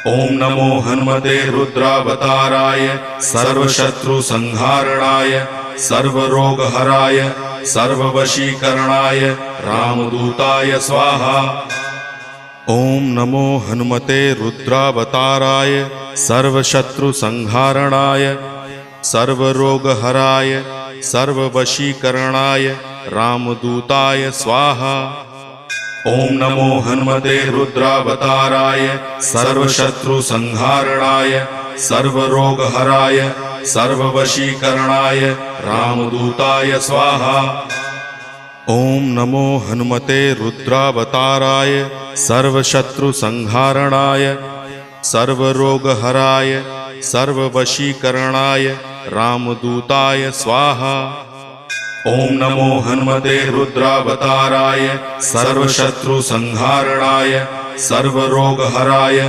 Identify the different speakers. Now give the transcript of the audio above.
Speaker 1: ओम नमो हनुमते रुद्रावताराय सर्वशत्रुसंहारणाय सर्वरोगहराय सर्ववशीकरणाय रामदूताय स्वाहा। ओम नमो हनुमते रुद्रावताराय सर्वशत्रुसंहारणाय सर्वरोगहराय सर्ववशीकरणाय रामदूताय स्वाहा। ओम नमो हनुमते रुद्रावताराय सर्वशत्रुसंहारणाय सर्वरोगहराय सर्ववशीकरणाय रामदूताय स्वाहा। ओम नमो हनुमते रुद्रावताराय सर्वशत्रुसंहारणाय सर्वरोगहराय सर्ववशीकरणाय रामदूताय स्वाहा। ओम नमो हनुमते रुद्रावताराय सर्वशत्रुसंहारणाय सर्वरोगहराय